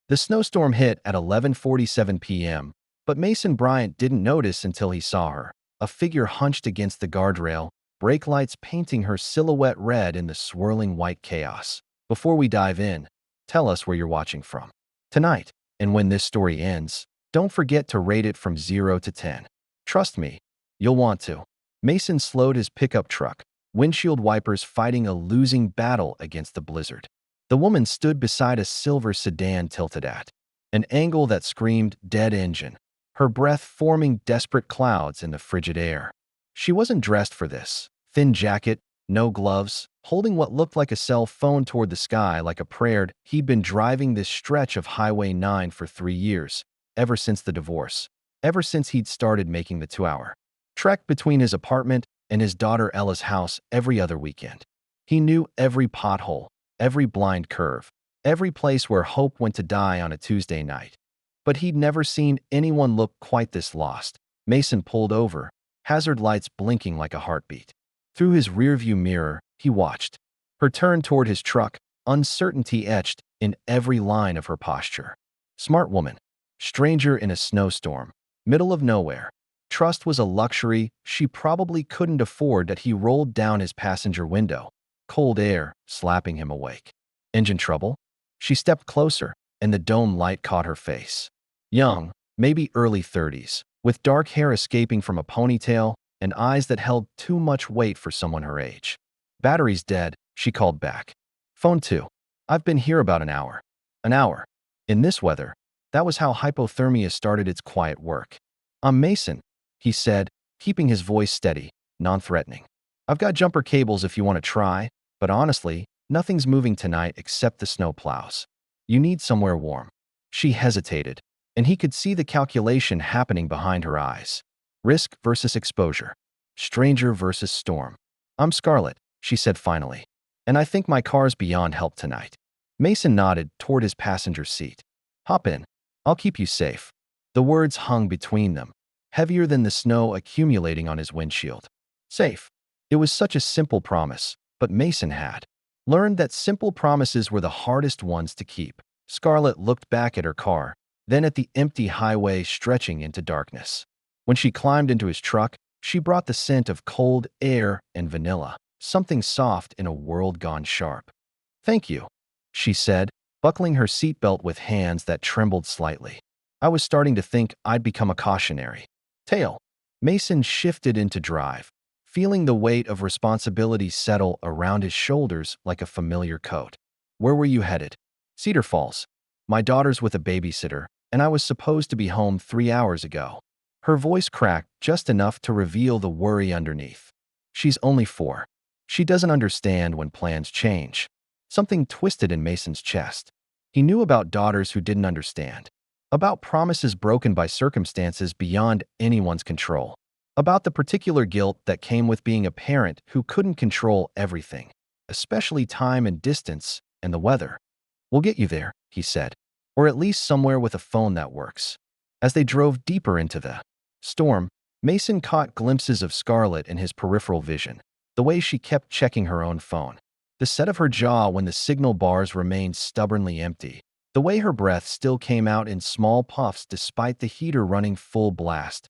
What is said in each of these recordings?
The snowstorm hit at 11:47 p.m., but Mason Bryant didn't notice until he saw her, a figure hunched against the guardrail, brake lights painting her silhouette red in the swirling white chaos. Before we dive in, tell us where you're watching from tonight, and when this story ends, don't forget to rate it from 0 to 10. Trust me, you'll want to. Mason slowed his pickup truck, windshield wipers fighting a losing battle against the blizzard. The woman stood beside a silver sedan tilted at an angle that screamed dead engine, her breath forming desperate clouds in the frigid air. She wasn't dressed for this. Thin jacket, no gloves, holding what looked like a cell phone toward the sky like a prayer. He'd been driving this stretch of Highway 9 for 3 years, ever since the divorce, ever since he'd started making the 2-hour trek between his apartment and his daughter Ella's house every other weekend. He knew every pothole, every blind curve, every place where hope went to die on a Tuesday night. But he'd never seen anyone look quite this lost. Mason pulled over, hazard lights blinking like a heartbeat. Through his rearview mirror, he watched her turn toward his truck, uncertainty etched in every line of her posture. Smart woman, stranger in a snowstorm, middle of nowhere. Trust was a luxury she probably couldn't afford. That he rolled down his passenger window, cold air slapping him awake. Engine trouble? She stepped closer, and the dome light caught her face. Young, maybe early 30s, with dark hair escaping from a ponytail and eyes that held too much weight for someone her age. Battery's dead, she called back. Phone 2. I've been here about an hour. An hour. In this weather, that was how hypothermia started its quiet work. I'm Mason, he said, keeping his voice steady, non-threatening. I've got jumper cables if you want to try, but honestly, nothing's moving tonight except the snow plows. You need somewhere warm. She hesitated, and he could see the calculation happening behind her eyes. Risk versus exposure. Stranger versus storm. I'm Scarlett, she said finally, and I think my car's beyond help tonight. Mason nodded toward his passenger seat. Hop in. I'll keep you safe. The words hung between them, heavier than the snow accumulating on his windshield. Safe. It was such a simple promise, but Mason had learned that simple promises were the hardest ones to keep. Scarlett looked back at her car, then at the empty highway stretching into darkness. When she climbed into his truck, she brought the scent of cold air and vanilla, something soft in a world gone sharp. Thank you, she said, buckling her seatbelt with hands that trembled slightly. I was starting to think I'd become a cautionary tale. Mason shifted into drive, feeling the weight of responsibility settle around his shoulders like a familiar coat. Where were you headed? Cedar Falls. My daughter's with a babysitter, and I was supposed to be home 3 hours ago. Her voice cracked just enough to reveal the worry underneath. She's only 4. She doesn't understand when plans change. Something twisted in Mason's chest. He knew about daughters who didn't understand, about promises broken by circumstances beyond anyone's control, about the particular guilt that came with being a parent who couldn't control everything, especially time and distance and the weather. We'll get you there, he said, or at least somewhere with a phone that works. As they drove deeper into the storm, Mason caught glimpses of Scarlett in his peripheral vision, the way she kept checking her own phone, the set of her jaw when the signal bars remained stubbornly empty, the way her breath still came out in small puffs despite the heater running full blast.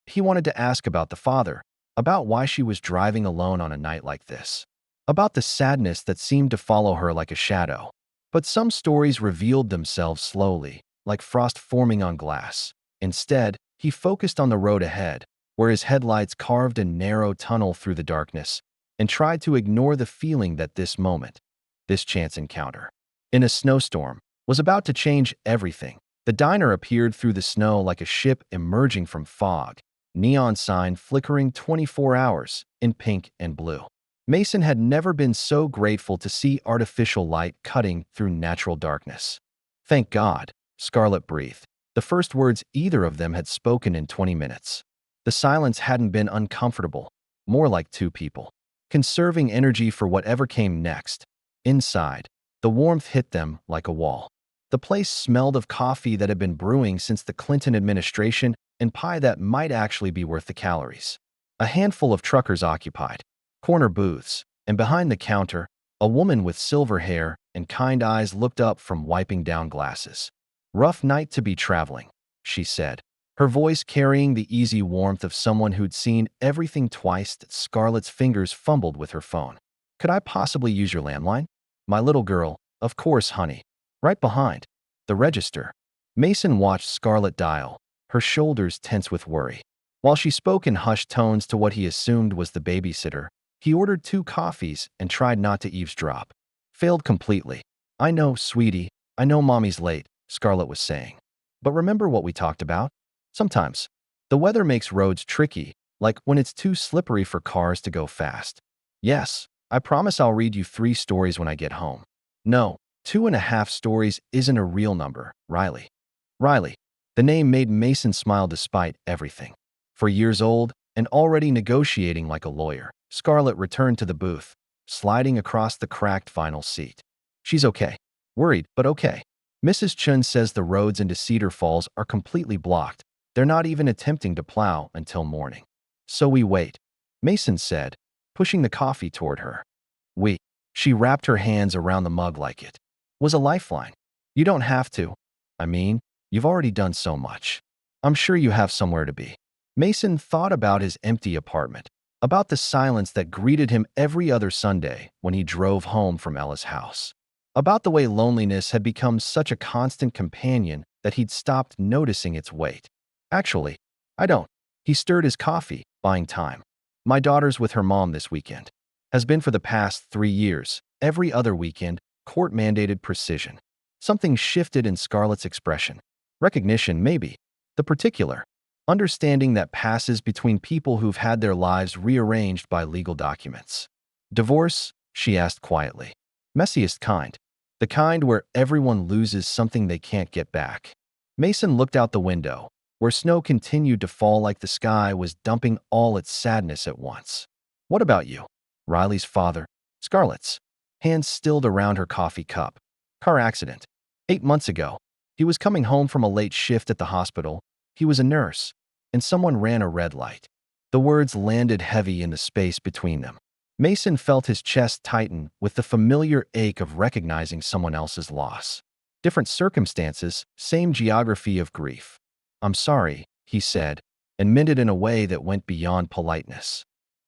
He wanted to ask about the father, about why she was driving alone on a night like this, about the sadness that seemed to follow her like a shadow. But some stories revealed themselves slowly, like frost forming on glass. Instead, he focused on the road ahead, where his headlights carved a narrow tunnel through the darkness, and tried to ignore the feeling that this moment, this chance encounter, in a snowstorm, was about to change everything. The diner appeared through the snow like a ship emerging from fog, neon sign flickering 24 hours in pink and blue. Mason had never been so grateful to see artificial light cutting through natural darkness. Thank God, Scarlett breathed, the first words either of them had spoken in 20 minutes. The silence hadn't been uncomfortable, more like two people conserving energy for whatever came next. Inside, the warmth hit them like a wall. The place smelled of coffee that had been brewing since the Clinton administration and pie that might actually be worth the calories. A handful of truckers occupied corner booths, and behind the counter, a woman with silver hair and kind eyes looked up from wiping down glasses. Rough night to be traveling, she said, her voice carrying the easy warmth of someone who'd seen everything twice. Scarlett's fingers fumbled with her phone. Could I possibly use your landline? My little girl, of course, honey. Right behind. The register. Mason watched Scarlett dial, her shoulders tense with worry. While she spoke in hushed tones to what he assumed was the babysitter, he ordered 2 coffees and tried not to eavesdrop. Failed completely. I know, sweetie. I know mommy's late, Scarlett was saying. But remember what we talked about? Sometimes, the weather makes roads tricky, like when it's too slippery for cars to go fast. Yes, I promise I'll read you 3 stories when I get home. No, 2.5 stories isn't a real number, Riley. Riley. The name made Mason smile despite everything. For years old and already negotiating like a lawyer, Scarlett returned to the booth, sliding across the cracked vinyl seat. She's okay. Worried, but okay. Mrs. Chun says the roads into Cedar Falls are completely blocked. They're not even attempting to plow until morning. So we wait, Mason said, pushing the coffee toward her. We. She wrapped her hands around the mug like it was a lifeline. You don't have to. I mean, you've already done so much. I'm sure you have somewhere to be. Mason thought about his empty apartment, about the silence that greeted him every other Sunday when he drove home from Ella's house, about the way loneliness had become such a constant companion that he'd stopped noticing its weight. Actually, I don't. He stirred his coffee, buying time. My daughter's with her mom this weekend. Has been for the past 3 years, every other weekend, court-mandated precision. Something shifted in Scarlett's expression. Recognition, maybe. The particular. Understanding that passes between people who've had their lives rearranged by legal documents. Divorce? She asked quietly. Messiest kind. The kind where everyone loses something they can't get back. Mason looked out the window, where snow continued to fall like the sky was dumping all its sadness at once. What about you? Riley's father. Scarlett's. Hands stilled around her coffee cup. Car accident. 8 months ago. He was coming home from a late shift at the hospital. He was a nurse, and someone ran a red light. The words landed heavy in the space between them. Mason felt his chest tighten with the familiar ache of recognizing someone else's loss. Different circumstances, same geography of grief. I'm sorry, he said, and meant it in a way that went beyond politeness.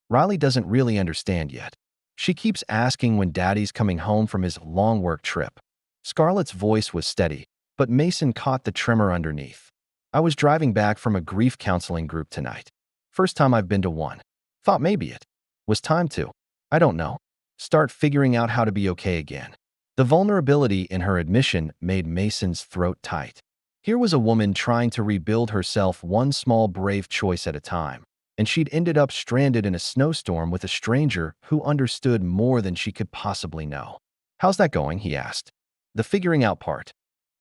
Riley doesn't really understand yet. She keeps asking when Daddy's coming home from his long work trip. Scarlett's voice was steady, but Mason caught the tremor underneath. I was driving back from a grief counseling group tonight. First time I've been to one. Thought maybe it was time to, I don't know, start figuring out how to be okay again. The vulnerability in her admission made Mason's throat tight. Here was a woman trying to rebuild herself one small brave choice at a time, and she'd ended up stranded in a snowstorm with a stranger who understood more than she could possibly know. How's that going? He asked. The figuring out part.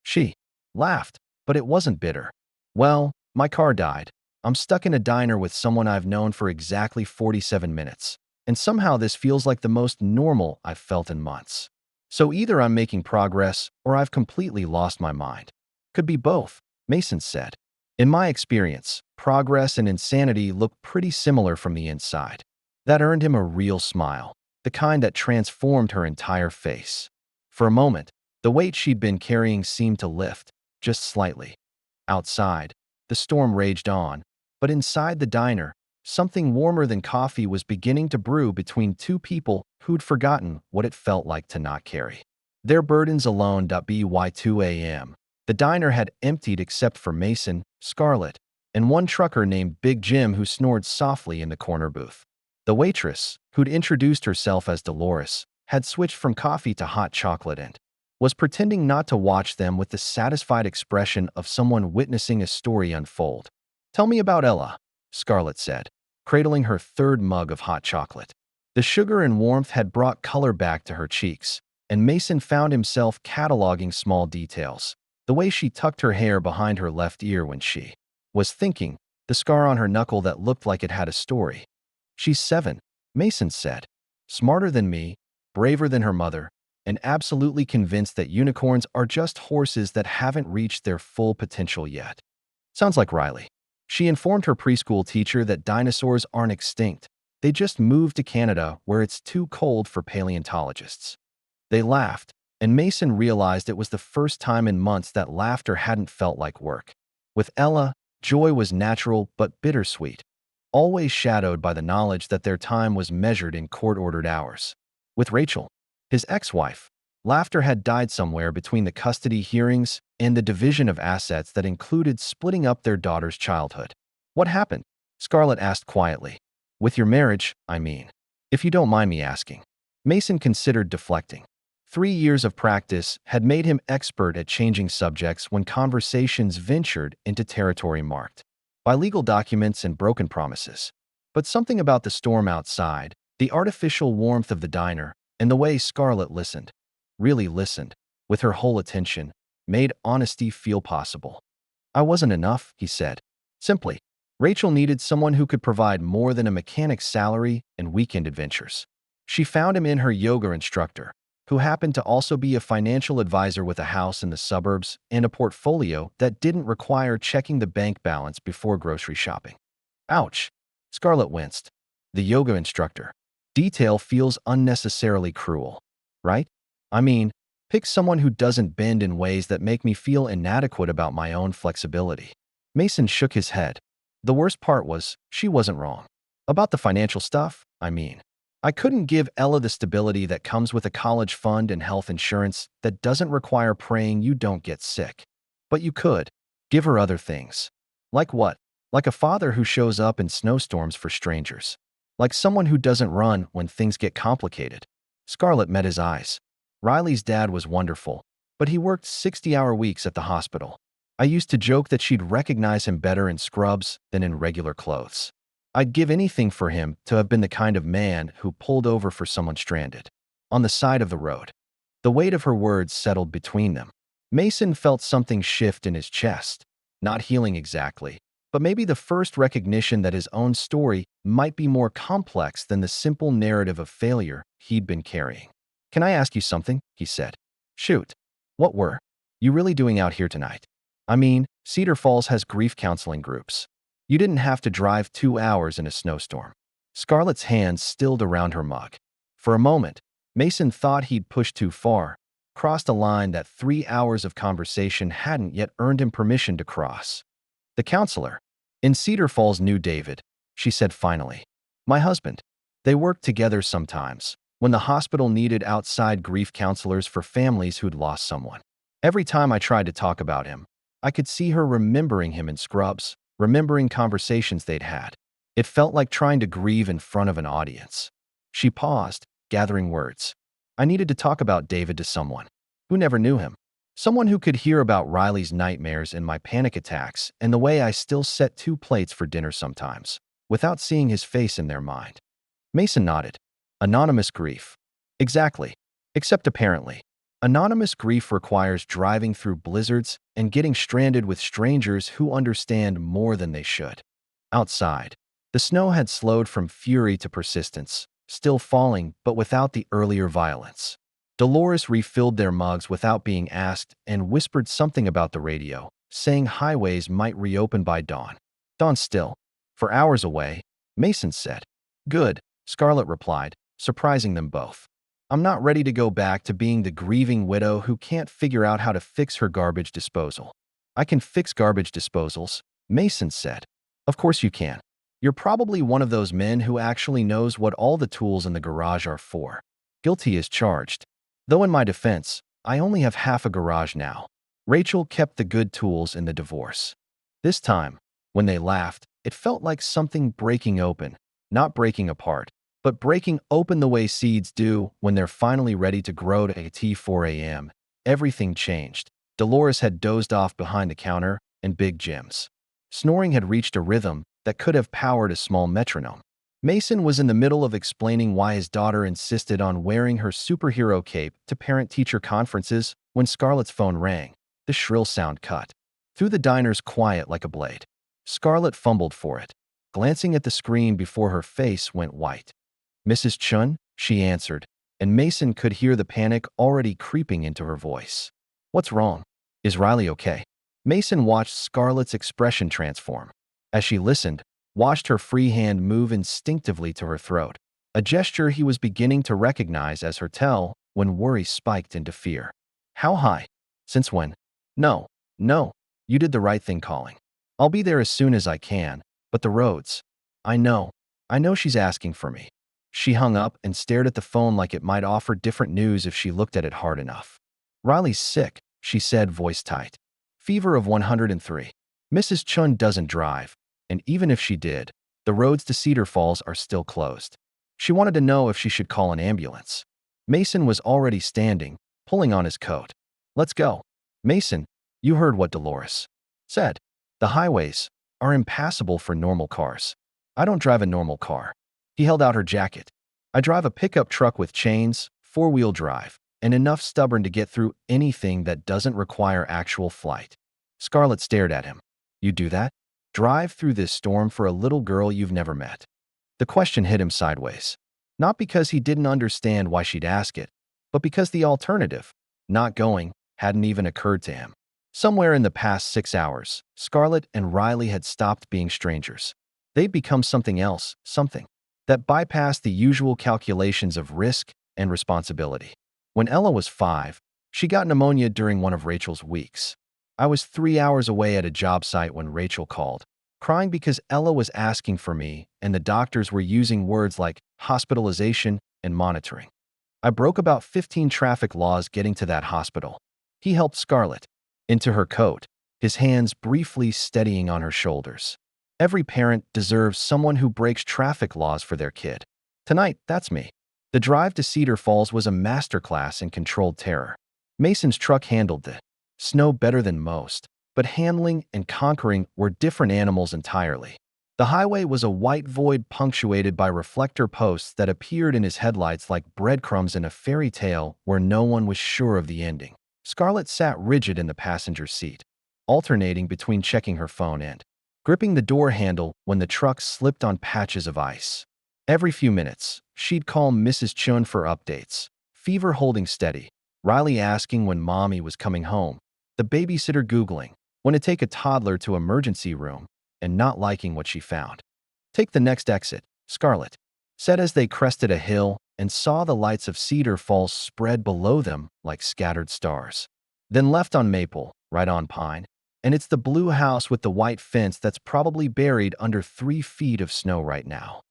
She laughed, but it wasn't bitter. Well, my car died. I'm stuck in a diner with someone I've known for exactly 47 minutes, and somehow this feels like the most normal I've felt in months. So either I'm making progress or I've completely lost my mind. Could be both, Mason said. In my experience, progress and insanity look pretty similar from the inside. That earned him a real smile, the kind that transformed her entire face. For a moment, the weight she'd been carrying seemed to lift, just slightly. Outside, the storm raged on, but inside the diner, something warmer than coffee was beginning to brew between 2 people who'd forgotten what it felt like to not carry their burdens alone. By 2 a.m., the diner had emptied except for Mason, Scarlett, and one trucker named Big Jim who snored softly in the corner booth. The waitress, who'd introduced herself as Dolores, had switched from coffee to hot chocolate and was pretending not to watch them with the satisfied expression of someone witnessing a story unfold. Tell me about Ella, Scarlett said, cradling her 3rd mug of hot chocolate. The sugar and warmth had brought color back to her cheeks, and Mason found himself cataloging small details. The way she tucked her hair behind her left ear when she was thinking, the scar on her knuckle that looked like it had a story. She's 7, Mason said. Smarter than me, braver than her mother, and absolutely convinced that unicorns are just horses that haven't reached their full potential yet. Sounds like Riley. She informed her preschool teacher that dinosaurs aren't extinct. They just moved to Canada where it's too cold for paleontologists. They laughed, and Mason realized it was the first time in months that laughter hadn't felt like work. With Ella, joy was natural but bittersweet, always shadowed by the knowledge that their time was measured in court-ordered hours. With Rachel, his ex-wife, laughter had died somewhere between the custody hearings and the division of assets that included splitting up their daughter's childhood. "What happened?" Scarlett asked quietly. "With your marriage, I mean. If you don't mind me asking." Mason considered deflecting. 3 years of practice had made him expert at changing subjects when conversations ventured into territory marked by legal documents and broken promises. But something about the storm outside, the artificial warmth of the diner, and the way Scarlett listened, really listened, with her whole attention, made honesty feel possible. "I wasn't enough," he said. Simply, Rachel needed someone who could provide more than a mechanic's salary and weekend adventures. She found him in her yoga instructor, who happened to also be a financial advisor with a house in the suburbs and a portfolio that didn't require checking the bank balance before grocery shopping. Ouch! Scarlett winced. The yoga instructor. Detail feels unnecessarily cruel, right? I mean, pick someone who doesn't bend in ways that make me feel inadequate about my own flexibility. Mason shook his head. The worst part was, she wasn't wrong. About the financial stuff, I mean. I couldn't give Ella the stability that comes with a college fund and health insurance that doesn't require praying you don't get sick. But you could. Give her other things. Like what? Like a father who shows up in snowstorms for strangers. Like someone who doesn't run when things get complicated. Scarlett met his eyes. Riley's dad was wonderful, but he worked 60-hour weeks at the hospital. I used to joke that she'd recognize him better in scrubs than in regular clothes. I'd give anything for him to have been the kind of man who pulled over for someone stranded on the side of the road. The weight of her words settled between them. Mason felt something shift in his chest, not healing exactly, but maybe the first recognition that his own story might be more complex than the simple narrative of failure he'd been carrying. "Can I ask you something?" he said. "Shoot. What were you really doing out here tonight? I mean, Cedar Falls has grief counseling groups. You didn't have to drive 2 hours in a snowstorm." Scarlett's hands stilled around her mug. For a moment, Mason thought he'd pushed too far, crossed a line that 3 hours of conversation hadn't yet earned him permission to cross. "The counselor in Cedar Falls knew David," she said finally. "My husband. They worked together sometimes, when the hospital needed outside grief counselors for families who'd lost someone. Every time I tried to talk about him, I could see her remembering him in scrubs, remembering conversations they'd had. It felt like trying to grieve in front of an audience." She paused, gathering words. "I needed to talk about David to someone who never knew him. Someone who could hear about Riley's nightmares and my panic attacks and the way I still set 2 plates for dinner sometimes, without seeing his face in their mind." Mason nodded. Anonymous grief. Exactly. Except apparently. Anonymous grief requires driving through blizzards and getting stranded with strangers who understand more than they should. Outside, the snow had slowed from fury to persistence, still falling but without the earlier violence. Dolores refilled their mugs without being asked and whispered something about the radio, saying highways might reopen by dawn. Dawn still. For hours away, Mason said. "Good," Scarlett replied, surprising them both. "I'm not ready to go back to being the grieving widow who can't figure out how to fix her garbage disposal." "I can fix garbage disposals," Mason said. "Of course you can. You're probably one of those men who actually knows what all the tools in the garage are for." Guilty as charged. Though in my defense, I only have half a garage now. Rachel kept the good tools in the divorce. This time, when they laughed, it felt like something breaking open, not breaking apart, but breaking open the way seeds do when they're finally ready to grow at 4 a.m. Everything changed. Dolores had dozed off behind the counter, and Big Jim's snoring had reached a rhythm that could have powered a small metronome. Mason was in the middle of explaining why his daughter insisted on wearing her superhero cape to parent-teacher conferences when Scarlett's phone rang. The shrill sound cut through the diner's quiet like a blade. Scarlett fumbled for it, glancing at the screen before her face went white. "Mrs. Chun," she answered, and Mason could hear the panic already creeping into her voice. "What's wrong? Is Riley okay?" Mason watched Scarlett's expression transform. As she listened, watched her free hand move instinctively to her throat, a gesture he was beginning to recognize as her tell when worry spiked into fear. How high? Since when? No, no, you did the right thing calling. I'll be there as soon as I can, but the roads. I know. I know she's asking for me. She hung up and stared at the phone like it might offer different news if she looked at it hard enough. Riley's sick, she said, voice tight. Fever of 103. Mrs. Chun doesn't drive, and even if she did, the roads to Cedar Falls are still closed. She wanted to know if she should call an ambulance. Mason was already standing, pulling on his coat. Let's go. Mason, you heard what Dolores said. The highways are impassable for normal cars. I don't drive a normal car. He held out her jacket. I drive a pickup truck with chains, four-wheel drive, and enough stubborn to get through anything that doesn't require actual flight. Scarlett stared at him. You do that? Drive through this storm for a little girl you've never met? The question hit him sideways. Not because he didn't understand why she'd ask it, but because the alternative, not going, hadn't even occurred to him. Somewhere in the past 6 hours, Scarlett and Riley had stopped being strangers. They'd become something else, something that bypassed the usual calculations of risk and responsibility. When Ella was 5, she got pneumonia during one of Rachel's weeks. I was 3 hours away at a job site when Rachel called, crying because Ella was asking for me and the doctors were using words like hospitalization and monitoring. I broke about 15 traffic laws getting to that hospital. He helped Scarlett into her coat, his hands briefly steadying on her shoulders. Every parent deserves someone who breaks traffic laws for their kid. Tonight, that's me. The drive to Cedar Falls was a masterclass in controlled terror. Mason's truck handled the snow better than most, but handling and conquering were different animals entirely. The highway was a white void punctuated by reflector posts that appeared in his headlights like breadcrumbs in a fairy tale where no one was sure of the ending. Scarlett sat rigid in the passenger seat, alternating between checking her phone and gripping the door handle when the truck slipped on patches of ice. Every few minutes, she'd call Mrs. Chun for updates, fever holding steady, Riley asking when mommy was coming home, the babysitter Googling when to take a toddler to emergency room, and not liking what she found. Take the next exit, Scarlett said as they crested a hill and saw the lights of Cedar Falls spread below them like scattered stars. Then left on Maple, right on Pine, and it's the blue house with the white fence that's probably buried under 3 feet of snow right now.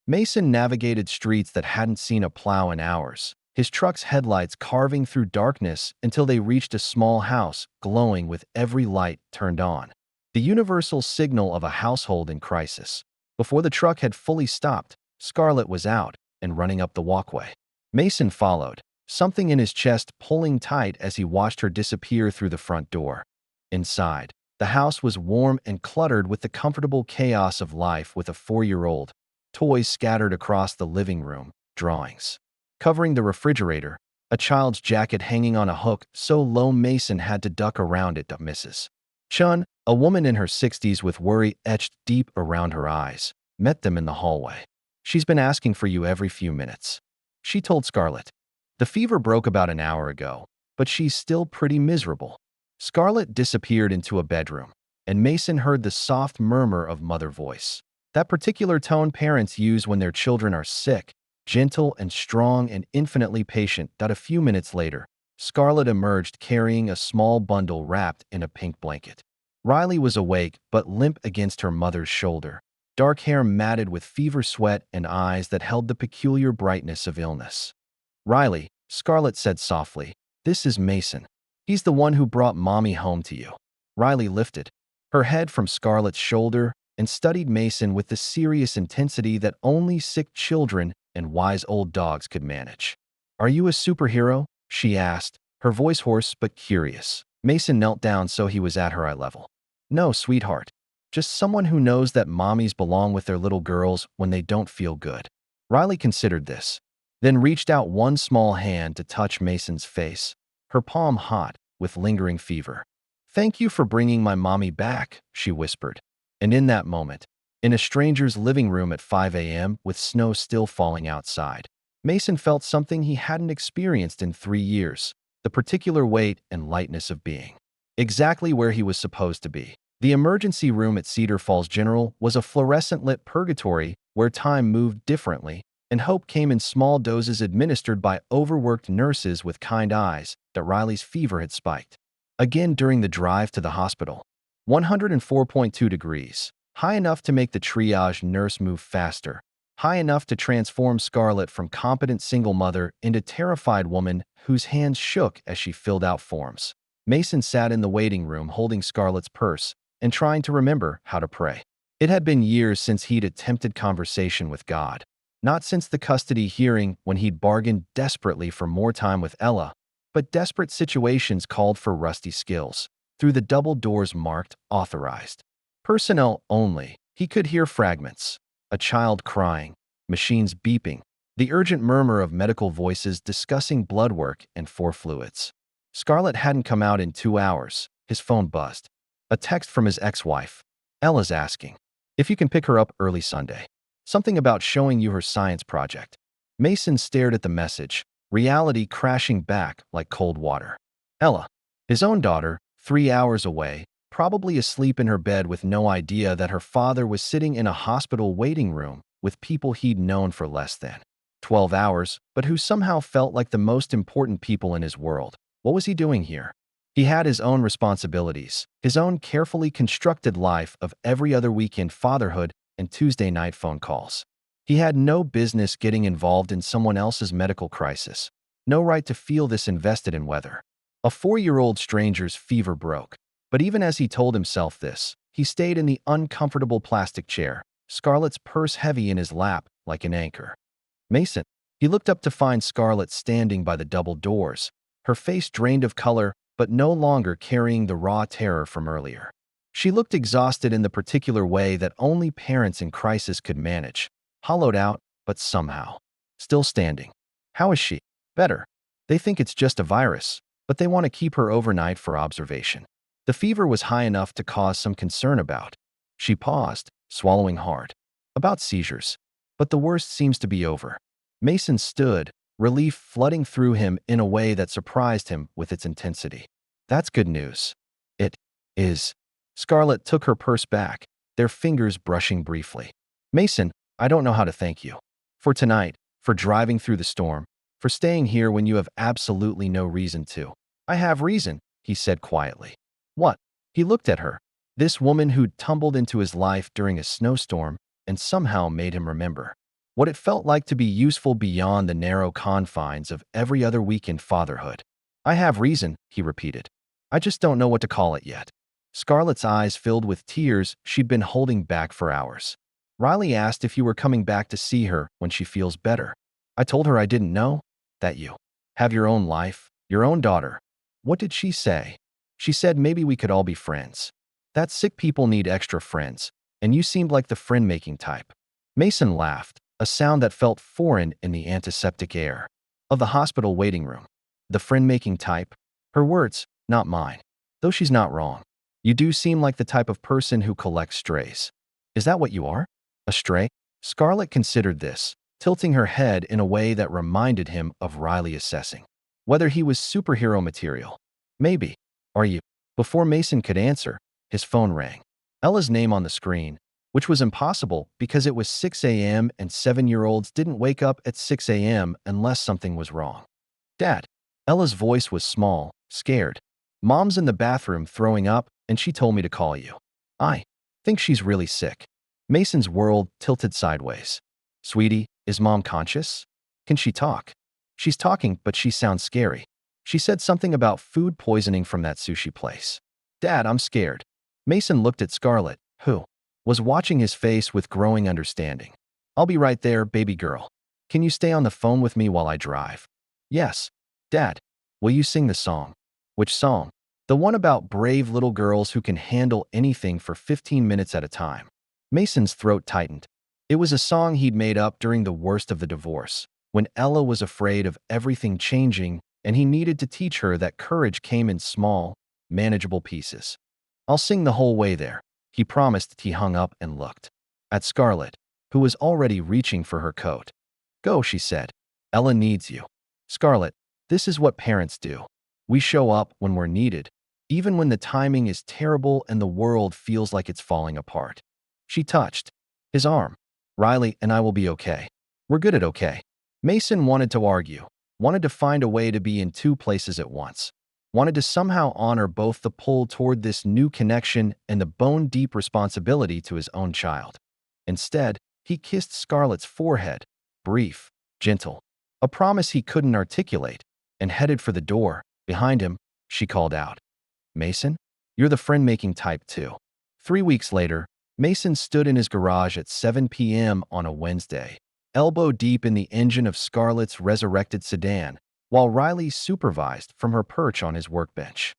Mason navigated streets that hadn't seen a plow in hours, his truck's headlights carving through darkness until they reached a small house glowing with every light turned on. The universal signal of a household in crisis. Before the truck had fully stopped, Scarlett was out and running up the walkway. Mason followed, something in his chest pulling tight as he watched her disappear through the front door. Inside, the house was warm and cluttered with the comfortable chaos of life with a 4-year-old, toys scattered across the living room, drawings covering the refrigerator, a child's jacket hanging on a hook so low Mason had to duck around it. Mrs. Chun, a woman in her 60s with worry etched deep around her eyes, met them in the hallway. She's been asking for you every few minutes, she told Scarlett. The fever broke about an hour ago, but she's still pretty miserable. Scarlett disappeared into a bedroom, and Mason heard the soft murmur of mother voice. That particular tone parents use when their children are sick, gentle and strong and infinitely patient. A few minutes later, Scarlett emerged carrying a small bundle wrapped in a pink blanket. Riley was awake but limp against her mother's shoulder, dark hair matted with fever sweat and eyes that held the peculiar brightness of illness. Riley, Scarlett said softly, this is Mason. He's the one who brought mommy home to you. Riley lifted her head from Scarlett's shoulder and studied Mason with the serious intensity that only sick children and wise old dogs could manage. Are you a superhero? She asked, her voice hoarse but curious. Mason knelt down so he was at her eye level. No, sweetheart. Just someone who knows that mommies belong with their little girls when they don't feel good. Riley considered this, then reached out one small hand to touch Mason's face, her palm hot with lingering fever. Thank you for bringing my mommy back, she whispered. And in that moment, in a stranger's living room at 5 a.m. with snow still falling outside, Mason felt something he hadn't experienced in 3 years, the particular weight and lightness of being exactly where he was supposed to be. The emergency room at Cedar Falls General was a fluorescent-lit purgatory where time moved differently, and hope came in small doses administered by overworked nurses with kind eyes that Riley's fever had spiked. Again during the drive to the hospital. 104.2 degrees, high enough to make the triage nurse move faster, high enough to transform Scarlett from competent single mother into terrified woman whose hands shook as she filled out forms. Mason sat in the waiting room holding Scarlett's purse and trying to remember how to pray. It had been years since he'd attempted conversation with God. Not since the custody hearing when he'd bargained desperately for more time with Ella, but desperate situations called for rusty skills. Through the double doors marked authorized. Personnel only, he could hear fragments. A child crying, machines beeping, the urgent murmur of medical voices discussing blood work and fluids. Scarlett hadn't come out in 2 hours. His phone buzzed. A text from his ex-wife. Ella's asking if you can pick her up early Sunday. Something about showing you her science project. Mason stared at the message, reality crashing back like cold water. Ella, his own daughter, 3 hours away, probably asleep in her bed with no idea that her father was sitting in a hospital waiting room with people he'd known for less than 12 hours, but who somehow felt like the most important people in his world. What was he doing here? He had his own responsibilities, his own carefully constructed life of every other weekend fatherhood and Tuesday night phone calls. He had no business getting involved in someone else's medical crisis, no right to feel this invested in whether a 4-year-old stranger's fever broke. But even as he told himself this, he stayed in the uncomfortable plastic chair, Scarlett's purse heavy in his lap like an anchor. Mason. He looked up to find Scarlett standing by the double doors, her face drained of color but no longer carrying the raw terror from earlier. She looked exhausted in the particular way that only parents in crisis could manage, hollowed out, but somehow still standing. How is she? Better. They think it's just a virus, but they want to keep her overnight for observation. The fever was high enough to cause some concern about. She paused, swallowing hard. About seizures. But the worst seems to be over. Mason stood, relief flooding through him in a way that surprised him with its intensity. That's good news. It is. Scarlett took her purse back, their fingers brushing briefly. Mason, I don't know how to thank you. For tonight, for driving through the storm, for staying here when you have absolutely no reason to. I have reason, he said quietly. What? He looked at her, this woman who'd tumbled into his life during a snowstorm and somehow made him remember what it felt like to be useful beyond the narrow confines of every other weekend fatherhood. I have reason, he repeated. I just don't know what to call it yet. Scarlett's eyes filled with tears she'd been holding back for hours. Riley asked if you were coming back to see her when she feels better. I told her I didn't know. That you have your own life, your own daughter. What did she say? She said maybe we could all be friends. That sick people need extra friends, and you seemed like the friend-making type. Mason laughed, a sound that felt foreign in the antiseptic air of the hospital waiting room. The friend-making type? Her words, not mine. Though she's not wrong. You do seem like the type of person who collects strays. Is that what you are? A stray? Scarlett considered this, tilting her head in a way that reminded him of Riley assessing whether he was superhero material. Maybe. Are you? Before Mason could answer, his phone rang. Ella's name on the screen, which was impossible because it was 6 a.m. and 7-year-olds didn't wake up at 6 a.m. unless something was wrong. Dad. Ella's voice was small, scared. Mom's in the bathroom throwing up, and she told me to call you. I think she's really sick. Mason's world tilted sideways. Sweetie, is Mom conscious? Can she talk? She's talking, but she sounds scary. She said something about food poisoning from that sushi place. Dad, I'm scared. Mason looked at Scarlett, who was watching his face with growing understanding. I'll be right there, baby girl. Can you stay on the phone with me while I drive? Yes. Dad, will you sing the song? Which song? The one about brave little girls who can handle anything for 15 minutes at a time. Mason's throat tightened. It was a song he'd made up during the worst of the divorce, when Ella was afraid of everything changing and he needed to teach her that courage came in small, manageable pieces. I'll sing the whole way there, he promised. He hung up and looked at Scarlett, who was already reaching for her coat. Go, she said. Ella needs you. Scarlett, this is what parents do. We show up when we're needed, even when the timing is terrible and the world feels like it's falling apart. She touched his arm. Riley and I will be okay. We're good at okay. Mason wanted to argue, wanted to find a way to be in two places at once, wanted to somehow honor both the pull toward this new connection and the bone-deep responsibility to his own child. Instead, he kissed Scarlett's forehead, brief, gentle, a promise he couldn't articulate, and headed for the door. Behind him, she called out, "Mason, you're the friend-making type too." 3 weeks later, Mason stood in his garage at 7 p.m. on a Wednesday, elbow deep in the engine of Scarlett's resurrected sedan, while Riley supervised from her perch on his workbench.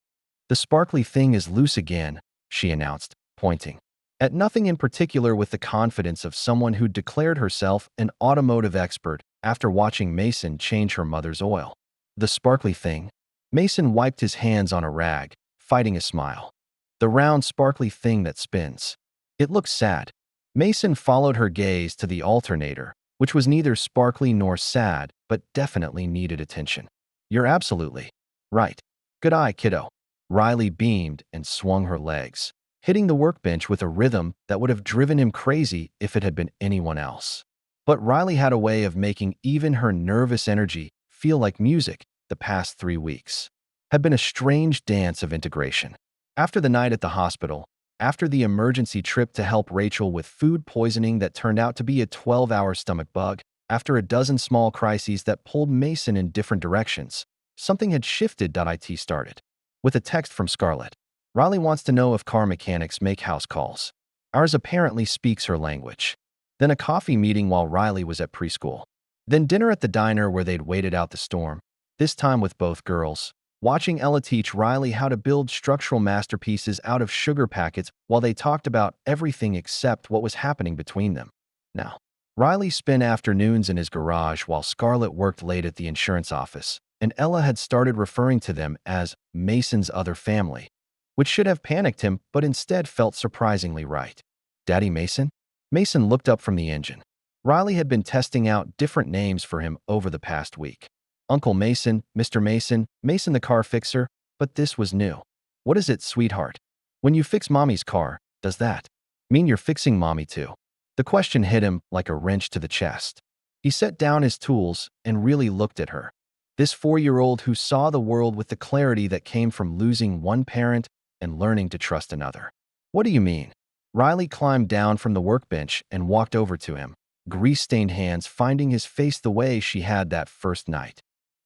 "The sparkly thing is loose again," she announced, pointing at nothing in particular with the confidence of someone who'd declared herself an automotive expert after watching Mason change her mother's oil. "The sparkly thing?" Mason wiped his hands on a rag, fighting a smile. "The round, sparkly thing that spins. It looks sad." Mason followed her gaze to the alternator, which was neither sparkly nor sad, but definitely needed attention. "You're absolutely right. Good eye, kiddo." Riley beamed and swung her legs, hitting the workbench with a rhythm that would have driven him crazy if it had been anyone else. But Riley had a way of making even her nervous energy feel like music. The past 3 weeks had been a strange dance of integration. After the night at the hospital, after the emergency trip to help Rachel with food poisoning that turned out to be a 12-hour stomach bug, after a dozen small crises that pulled Mason in different directions, something had shifted. It started with a text from Scarlett. "Riley wants to know if car mechanics make house calls. Ours apparently speaks her language." Then a coffee meeting while Riley was at preschool. Then dinner at the diner where they'd waited out the storm, this time with both girls, watching Ella teach Riley how to build structural masterpieces out of sugar packets while they talked about everything except what was happening between them. Now, Riley spent afternoons in his garage while Scarlett worked late at the insurance office, and Ella had started referring to them as Mason's other family, which should have panicked him but instead felt surprisingly right. "Daddy Mason?" Mason looked up from the engine. Riley had been testing out different names for him over the past week. Uncle Mason, Mr. Mason, Mason the car fixer, but this was new. "What is it, sweetheart? When you fix Mommy's car, does that mean you're fixing Mommy too?" The question hit him like a wrench to the chest. He set down his tools and really looked at her. This 4-year-old who saw the world with the clarity that came from losing one parent and learning to trust another. "What do you mean?" Riley climbed down from the workbench and walked over to him, grease-stained hands finding his face the way she had that first night.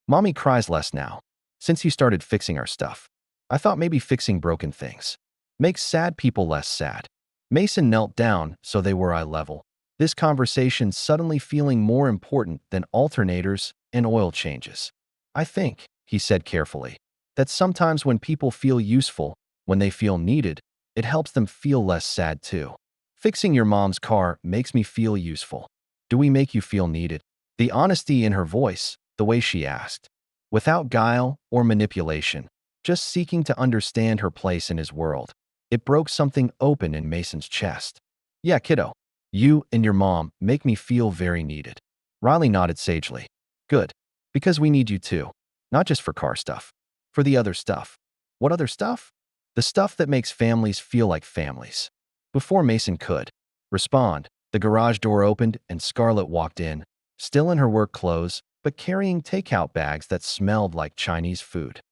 "Mommy cries less now, since you started fixing our stuff. I thought maybe fixing broken things makes sad people less sad." Mason knelt down so they were eye level, this conversation suddenly feeling more important than alternators and oil changes. "I think," he said carefully, "that sometimes when people feel useful, when they feel needed, it helps them feel less sad too. Fixing your mom's car makes me feel useful. Do we make you feel needed?" The honesty in her voice, the way she asked, without guile or manipulation, just seeking to understand her place in his world, it broke something open in Mason's chest. "Yeah, kiddo, you and your mom make me feel very needed." Riley nodded sagely. "Good, because we need you too, not just for car stuff, for the other stuff." "What other stuff?" "The stuff that makes families feel like families." Before Mason could respond, the garage door opened and Scarlett walked in, still in her work clothes, but carrying takeout bags that smelled like Chinese food.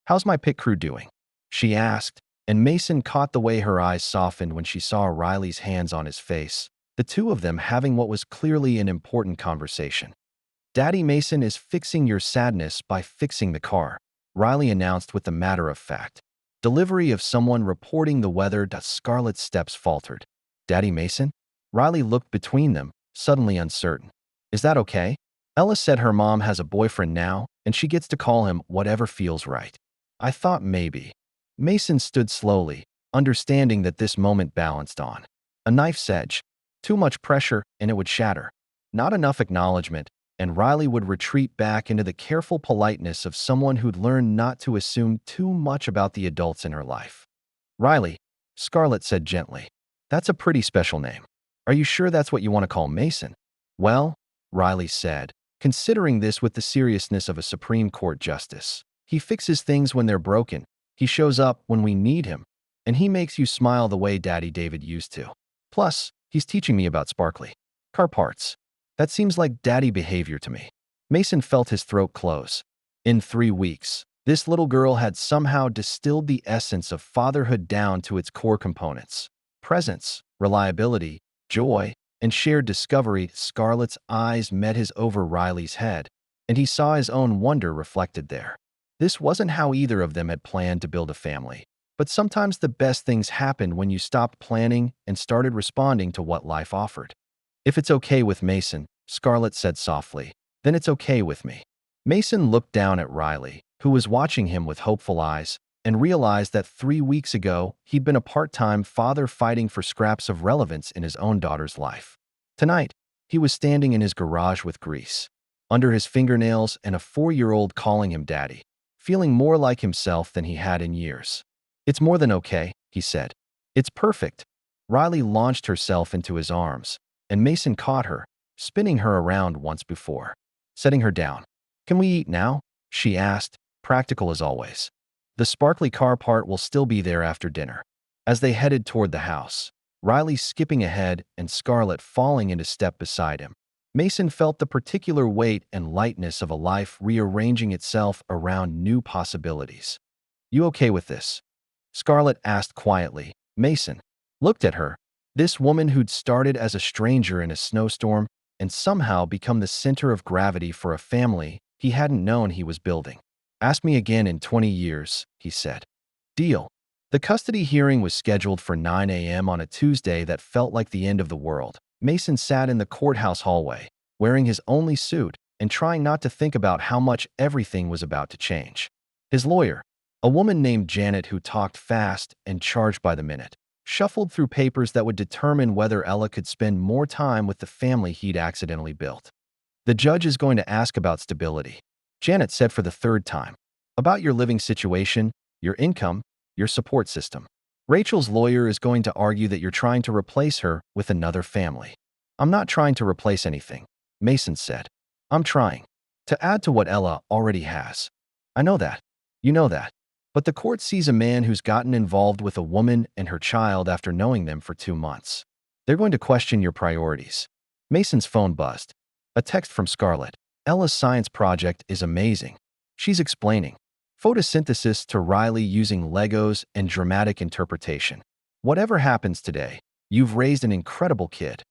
"How's my pit crew doing?" she asked, and Mason caught the way her eyes softened when she saw Riley's hands on his face, the two of them having what was clearly an important conversation. "Daddy Mason is fixing your sadness by fixing the car," Riley announced with the matter-of-fact delivery of someone reporting the weather. Scarlett's steps faltered. "Daddy Mason?" Riley looked between them, suddenly uncertain. "Is that okay?" "Ella said her mom has a boyfriend now, and she gets to call him whatever feels right. I thought maybe." Mason stood slowly, understanding that this moment balanced on a knife's edge. Too much pressure, and it would shatter. Not enough acknowledgement, and Riley would retreat back into the careful politeness of someone who'd learned not to assume too much about the adults in her life. "Riley," Scarlett said gently, "that's a pretty special name. Are you sure that's what you want to call Mason?" "Well," Riley said, considering this with the seriousness of a Supreme Court justice, "he fixes things when they're broken. He shows up when we need him, and he makes you smile the way Daddy David used to. Plus, he's teaching me about sparkly car parts." That seems like daddy behavior to me. Mason felt his throat close. In 3 weeks, this little girl had somehow distilled the essence of fatherhood down to its core components: presence, reliability, joy, and shared discovery. Scarlett's eyes met his over Riley's head, and he saw his own wonder reflected there. This wasn't how either of them had planned to build a family. But sometimes the best things happened when you stopped planning and started responding to what life offered. If it's okay with Mason, Scarlett said softly, then it's okay with me. Mason looked down at Riley, who was watching him with hopeful eyes, and realized that 3 weeks ago he'd been a part-time father fighting for scraps of relevance in his own daughter's life. Tonight, he was standing in his garage with grease under his fingernails and a 4-year-old calling him daddy, feeling more like himself than he had in years. It's more than okay, he said. It's perfect. Riley launched herself into his arms, and Mason caught her, spinning her around once before, setting her down. Can we eat now? She asked, practical as always. The sparkly car part will still be there after dinner. As they headed toward the house, Riley skipping ahead and Scarlett falling into step beside him, Mason felt the particular weight and lightness of a life rearranging itself around new possibilities. You okay with this? Scarlett asked quietly. Mason looked at her, this woman who'd started as a stranger in a snowstorm and somehow become the center of gravity for a family he hadn't known he was building. Ask me again in 20 years, he said. Deal. The custody hearing was scheduled for 9 a.m. on a Tuesday that felt like the end of the world. Mason sat in the courthouse hallway, wearing his only suit and trying not to think about how much everything was about to change. His lawyer, a woman named Janet who talked fast and charged by the minute, shuffled through papers that would determine whether Ella could spend more time with the family he'd accidentally built. The judge is going to ask about stability, Janet said for the third time, about your living situation, your income, your support system. Rachel's lawyer is going to argue that you're trying to replace her with another family. I'm not trying to replace anything, Mason said. I'm trying to add to what Ella already has. I know that. You know that. But the court sees a man who's gotten involved with a woman and her child after knowing them for 2 months. They're going to question your priorities. Mason's phone buzzed. A text from Scarlett. Ella's science project is amazing. She's explaining photosynthesis to Riley using Legos and dramatic interpretation. Whatever happens today, you've raised an incredible kid.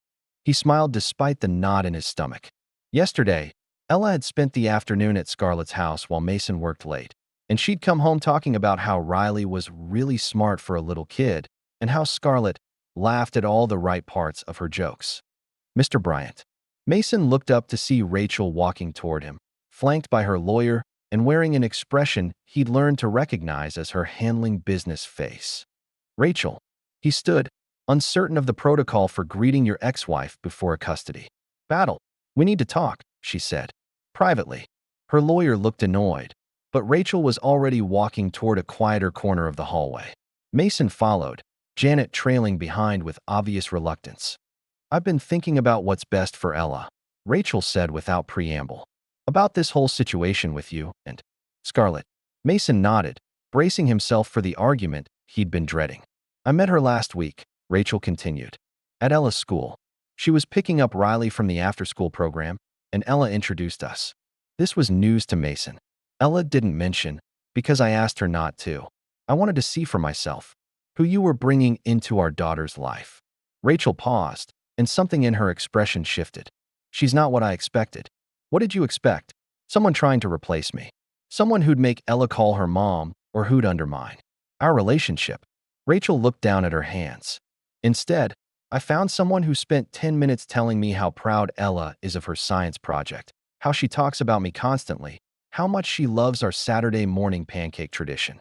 He smiled despite the knot in his stomach. Yesterday, Ella had spent the afternoon at Scarlett's house while Mason worked late, and she'd come home talking about how Riley was really smart for a little kid and how Scarlett laughed at all the right parts of her jokes. Mr. Bryant. Mason looked up to see Rachel walking toward him, flanked by her lawyer and wearing an expression he'd learned to recognize as her handling business face. Rachel. He stood, uncertain of the protocol for greeting your ex-wife before a custody battle. We need to talk, she said. Privately. Her lawyer looked annoyed, but Rachel was already walking toward a quieter corner of the hallway. Mason followed, Janet trailing behind with obvious reluctance. I've been thinking about what's best for Ella, Rachel said without preamble. About this whole situation with you and Scarlett. Mason nodded, bracing himself for the argument he'd been dreading. I met her last week, Rachel continued. At Ella's school. She was picking up Riley from the after-school program, and Ella introduced us. This was news to Mason. Ella didn't mention, because I asked her not to. I wanted to see for myself who you were bringing into our daughter's life. Rachel paused, and something in her expression shifted. She's not what I expected. What did you expect? Someone trying to replace me. Someone who'd make Ella call her mom or who'd undermine our relationship. Rachel looked down at her hands. Instead, I found someone who spent 10 minutes telling me how proud Ella is of her science project, how she talks about me constantly, how much she loves our Saturday morning pancake tradition.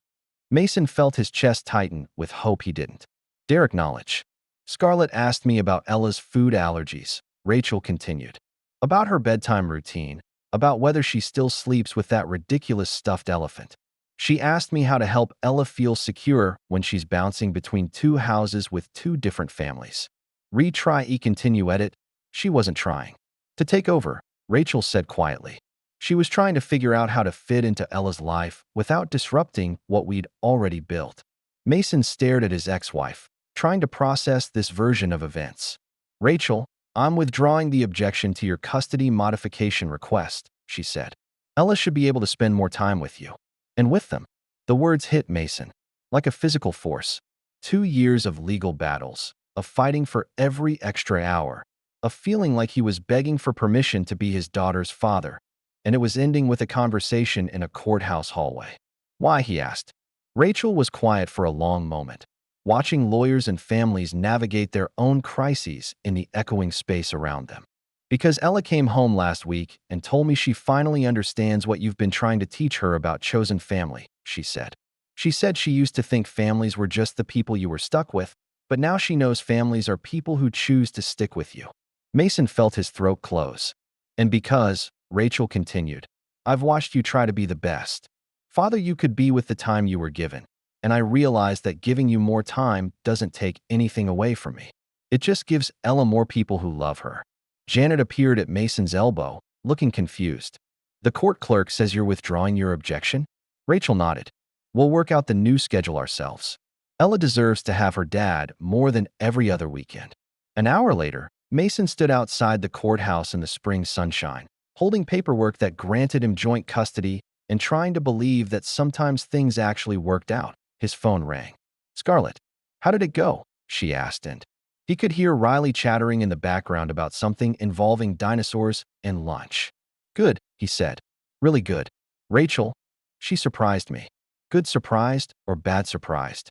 Mason felt his chest tighten with hope he didn't dare acknowledge. Scarlett asked me about Ella's food allergies, Rachel continued. About her bedtime routine, about whether she still sleeps with that ridiculous stuffed elephant. She asked me how to help Ella feel secure when she's bouncing between 2 houses with 2 different families. Retry e continue edit. She wasn't trying to take over, Rachel said quietly. She was trying to figure out how to fit into Ella's life without disrupting what we'd already built. Mason stared at his ex-wife, trying to process this version of events. Rachel, I'm withdrawing the objection to your custody modification request, she said. Ella should be able to spend more time with you. And with them. The words hit Mason like a physical force. 2 years of legal battles, of fighting for every extra hour, of feeling like he was begging for permission to be his daughter's father, and it was ending with a conversation in a courthouse hallway. Why, he asked. Rachel was quiet for a long moment, watching lawyers and families navigate their own crises in the echoing space around them. Because Ella came home last week and told me she finally understands what you've been trying to teach her about chosen family, she said. She said she used to think families were just the people you were stuck with, but now she knows families are people who choose to stick with you. Mason felt his throat close. And because, Rachel continued, I've watched you try to be the best father you could be with the time you were given, and I realized that giving you more time doesn't take anything away from me. It just gives Ella more people who love her. Janet appeared at Mason's elbow, looking confused. The court clerk says you're withdrawing your objection? Rachel nodded. We'll work out the new schedule ourselves. Ella deserves to have her dad more than every other weekend. An hour later, Mason stood outside the courthouse in the spring sunshine, holding paperwork that granted him joint custody and trying to believe that sometimes things actually worked out. His phone rang. Scarlett, how did it go? She asked, and he could hear Riley chattering in the background about something involving dinosaurs and lunch. Good, he said. Really good. Rachel, she surprised me. Good surprised or bad surprised?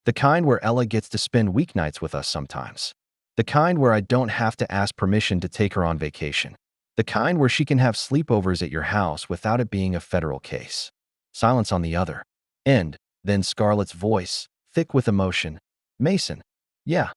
The kind where Ella gets to spend weeknights with us sometimes. The kind where I don't have to ask permission to take her on vacation. The kind where she can have sleepovers at your house without it being a federal case. Silence on the other end, then Scarlett's voice, thick with emotion. Mason. Yeah.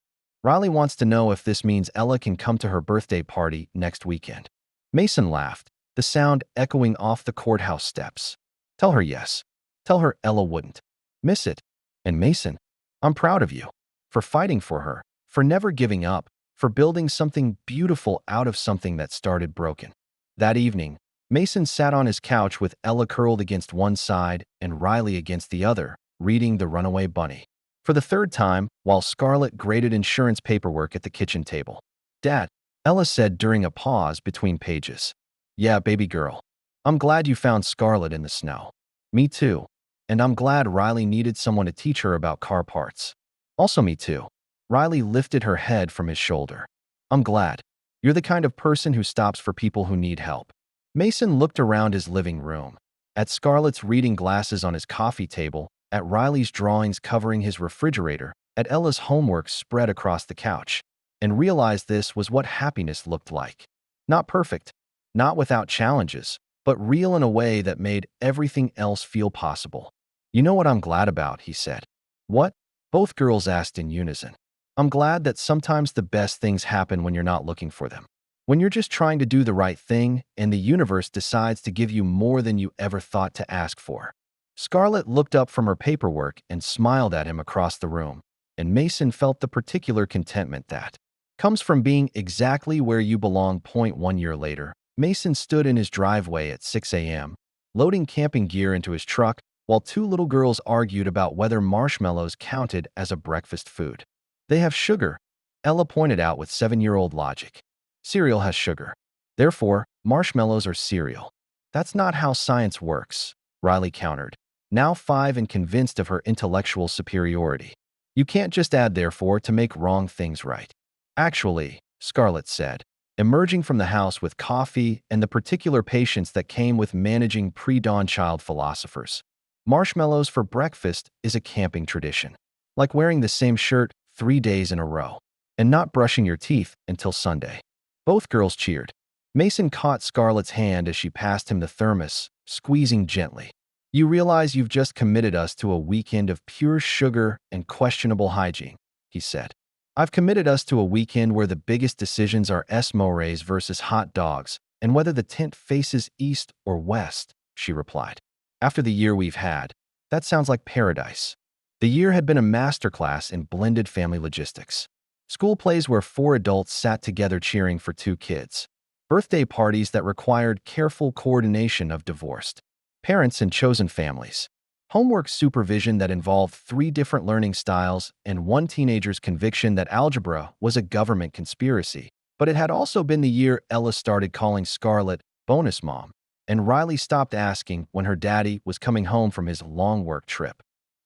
Riley wants to know if this means Ella can come to her birthday party next weekend. Mason laughed, the sound echoing off the courthouse steps. Tell her yes. Tell her Ella wouldn't miss it. And Mason, I'm proud of you. For fighting for her. For never giving up. For building something beautiful out of something that started broken. That evening, Mason sat on his couch with Ella curled against one side and Riley against the other, reading The Runaway Bunny. For the third time, while Scarlett graded insurance paperwork at the kitchen table. Dad, Ella said during a pause between pages. Yeah, baby girl. I'm glad you found Scarlett in the snow. Me too. And I'm glad Riley needed someone to teach her about car parts. Also me too. Riley lifted her head from his shoulder. I'm glad. You're the kind of person who stops for people who need help. Mason looked around his living room, at Scarlett's reading glasses on his coffee table, at Riley's drawings covering his refrigerator, at Ella's homework spread across the couch, and realized this was what happiness looked like. Not perfect, not without challenges, but real in a way that made everything else feel possible. You know what I'm glad about, he said. What? Both girls asked in unison. I'm glad that sometimes the best things happen when you're not looking for them. When you're just trying to do the right thing and the universe decides to give you more than you ever thought to ask for. Scarlett looked up from her paperwork and smiled at him across the room, and Mason felt the particular contentment that comes from being exactly where you belong. 1 year later, Mason stood in his driveway at 6 a.m., loading camping gear into his truck while two little girls argued about whether marshmallows counted as a breakfast food. They have sugar, Ella pointed out with 7-year-old logic. Cereal has sugar. Therefore, marshmallows are cereal. That's not how science works, Riley countered, now 5 and convinced of her intellectual superiority. You can't just add therefore to make wrong things right. Actually, Scarlett said, emerging from the house with coffee and the particular patience that came with managing pre-dawn child philosophers. Marshmallows for breakfast is a camping tradition. Like wearing the same shirt 3 days in a row, and not brushing your teeth until Sunday. Both girls cheered. Mason caught Scarlett's hand as she passed him the thermos, squeezing gently. You realize you've just committed us to a weekend of pure sugar and questionable hygiene, he said. I've committed us to a weekend where the biggest decisions are s'mores versus hot dogs, and whether the tent faces east or west, she replied. After the year we've had, that sounds like paradise. The year had been a masterclass in blended family logistics. School plays where 4 adults sat together cheering for 2 kids. Birthday parties that required careful coordination of divorced parents and chosen families. Homework supervision that involved 3 different learning styles and one teenager's conviction that algebra was a government conspiracy. But it had also been the year Ella started calling Scarlett bonus mom, and Riley stopped asking when her daddy was coming home from his long work trip.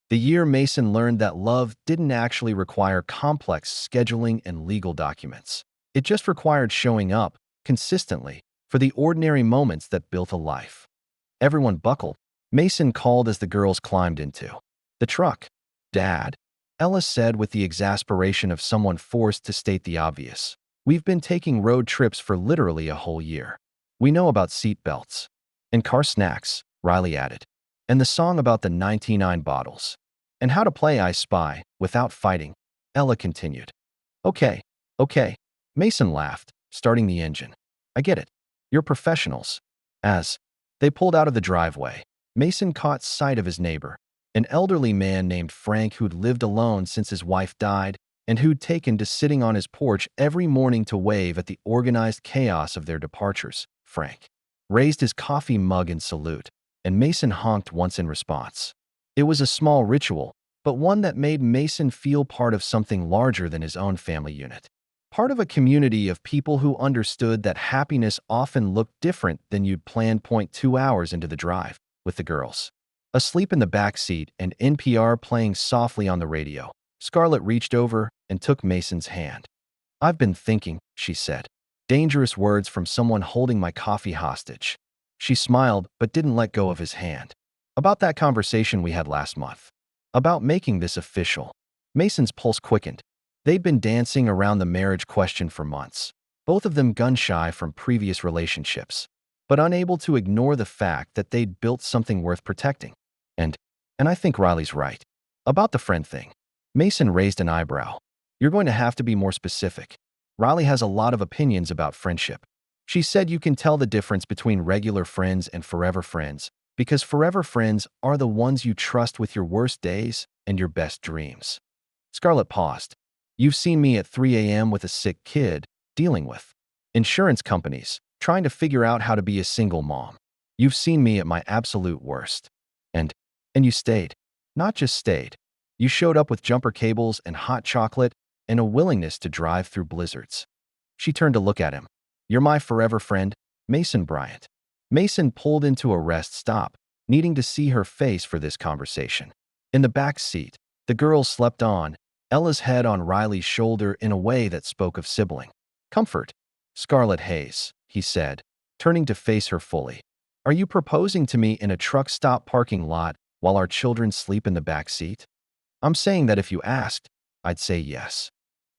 The year Mason learned that love didn't actually require complex scheduling and legal documents. It just required showing up, consistently, for the ordinary moments that built a life. Everyone buckled. Mason called as the girls climbed into the truck. "Dad," Ella said with the exasperation of someone forced to state the obvious. "We've been taking road trips for literally a whole year. We know about seat belts." "And car snacks," Riley added. "And the song about the 99 bottles. And how to play I Spy without fighting," Ella continued. "Okay, okay." Mason laughed, starting the engine. "I get it. You're professionals." As they pulled out of the driveway, Mason caught sight of his neighbor, an elderly man named Frank who'd lived alone since his wife died and who'd taken to sitting on his porch every morning to wave at the organized chaos of their departures. Frank raised his coffee mug in salute, and Mason honked once in response. It was a small ritual, but one that made Mason feel part of something larger than his own family unit. Part of a community of people who understood that happiness often looked different than you'd planned. 2 hours into the drive, with the girls asleep in the back seat and NPR playing softly on the radio, Scarlett reached over and took Mason's hand. "I've been thinking," she said. Dangerous words from someone holding my coffee hostage. She smiled but didn't let go of his hand. "About that conversation we had last month. About making this official." Mason's pulse quickened. They'd been dancing around the marriage question for months, both of them gun-shy from previous relationships, but unable to ignore the fact that they'd built something worth protecting. And I think Riley's right. About the friend thing. Mason raised an eyebrow. "You're going to have to be more specific. Riley has a lot of opinions about friendship. She said you can tell the difference between regular friends and forever friends, because forever friends are the ones you trust with your worst days and your best dreams." Scarlett paused. "You've seen me at 3 a.m. with a sick kid, dealing with insurance companies, trying to figure out how to be a single mom. You've seen me at my absolute worst. And you stayed. Not just stayed. You showed up with jumper cables and hot chocolate and a willingness to drive through blizzards." She turned to look at him. "You're my forever friend, Mason Bryant." Mason pulled into a rest stop, needing to see her face for this conversation. In the back seat, the girls slept on, Ella's head on Riley's shoulder in a way that spoke of sibling comfort. "Scarlett Hayes," he said, turning to face her fully. "Are you proposing to me in a truck stop parking lot while our children sleep in the back seat?" "I'm saying that if you asked, I'd say yes."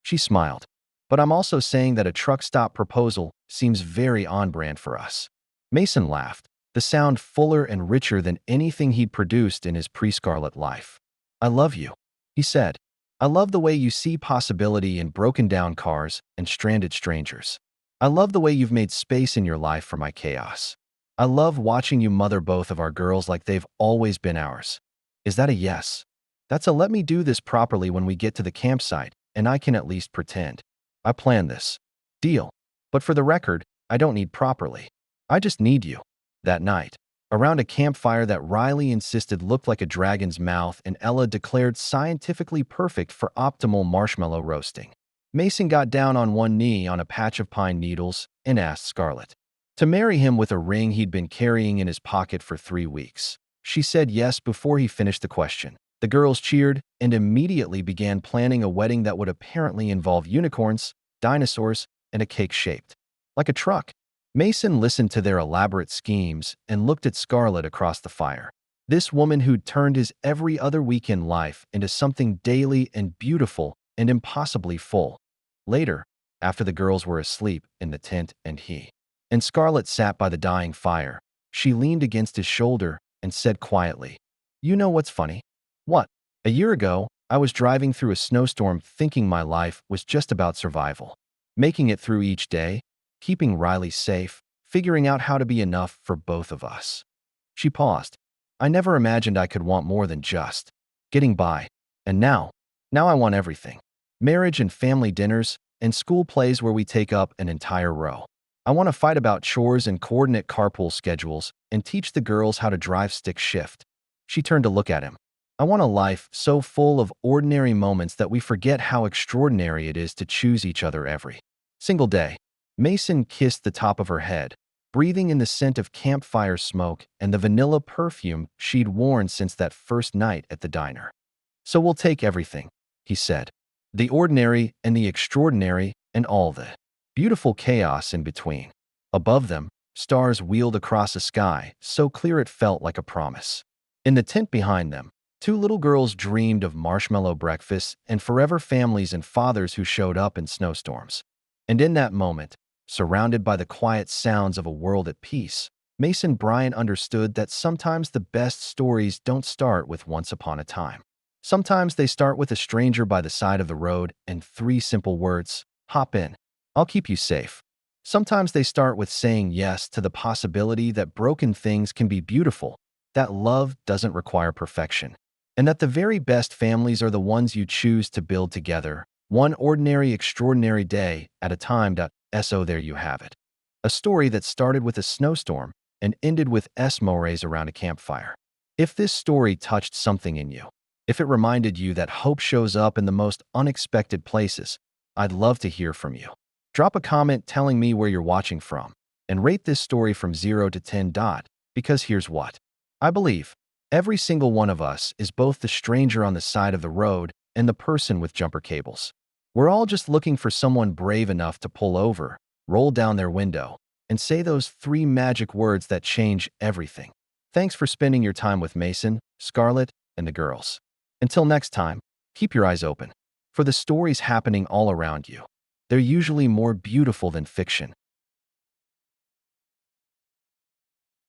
She smiled. "But I'm also saying that a truck stop proposal seems very on-brand for us." Mason laughed, the sound fuller and richer than anything he'd produced in his pre-Scarlett life. "I love you," he said. "I love the way you see possibility in broken-down cars and stranded strangers. I love the way you've made space in your life for my chaos. I love watching you mother both of our girls like they've always been ours." "Is that a yes?" "That's a let me do this properly when we get to the campsite, and I can at least pretend. I planned this. Deal. But for the record, I don't need properly. I just need you." That night, around a campfire that Riley insisted looked like a dragon's mouth and Ella declared scientifically perfect for optimal marshmallow roasting, Mason got down on one knee on a patch of pine needles and asked Scarlett to marry him with a ring he'd been carrying in his pocket for 3 weeks. She said yes before he finished the question. The girls cheered and immediately began planning a wedding that would apparently involve unicorns, dinosaurs, and a cake shaped like a truck. Mason listened to their elaborate schemes and looked at Scarlett across the fire. This woman who'd turned his every other weekend life into something daily and beautiful and impossibly full. Later, after the girls were asleep in the tent and Scarlett sat by the dying fire, she leaned against his shoulder and said quietly, "You know what's funny?" "What?" "A year ago, I was driving through a snowstorm thinking my life was just about survival. Making it through each day, keeping Riley safe, figuring out how to be enough for both of us." She paused. "I never imagined I could want more than just getting by. And now I want everything. Marriage and family dinners and school plays where we take up an entire row. I want to fight about chores and coordinate carpool schedules and teach the girls how to drive stick shift." She turned to look at him. "I want a life so full of ordinary moments that we forget how extraordinary it is to choose each other every Single day. Mason kissed the top of her head, breathing in the scent of campfire smoke and the vanilla perfume she'd worn since that first night at the diner. So we'll take everything, he said. The ordinary and the extraordinary and all the beautiful chaos in between. Above them, stars wheeled across a sky so clear it felt like a promise. In the tent behind them, two little girls dreamed of marshmallow breakfasts and forever families and fathers who showed up in snowstorms. And in that moment, surrounded by the quiet sounds of a world at peace, Mason Bryant understood that sometimes the best stories don't start with once upon a time. Sometimes they start with a stranger by the side of the road and three simple words: hop in, I'll keep you safe. Sometimes they start with saying yes to the possibility that broken things can be beautiful, that love doesn't require perfection, and that the very best families are the ones you choose to build together, one ordinary, extraordinary day at a time. So there you have it. A story that started with a snowstorm and ended with s'mores around a campfire. If this story touched something in you, if it reminded you that hope shows up in the most unexpected places, I'd love to hear from you. Drop a comment telling me where you're watching from, and rate this story from 0 to 10. Because here's what I believe. Every single one of us is both the stranger on the side of the road and the person with jumper cables. We're all just looking for someone brave enough to pull over, roll down their window, and say those three magic words that change everything. Thanks for spending your time with Mason, Scarlett, and the girls. Until next time, keep your eyes open for the stories happening all around you. They're usually more beautiful than fiction,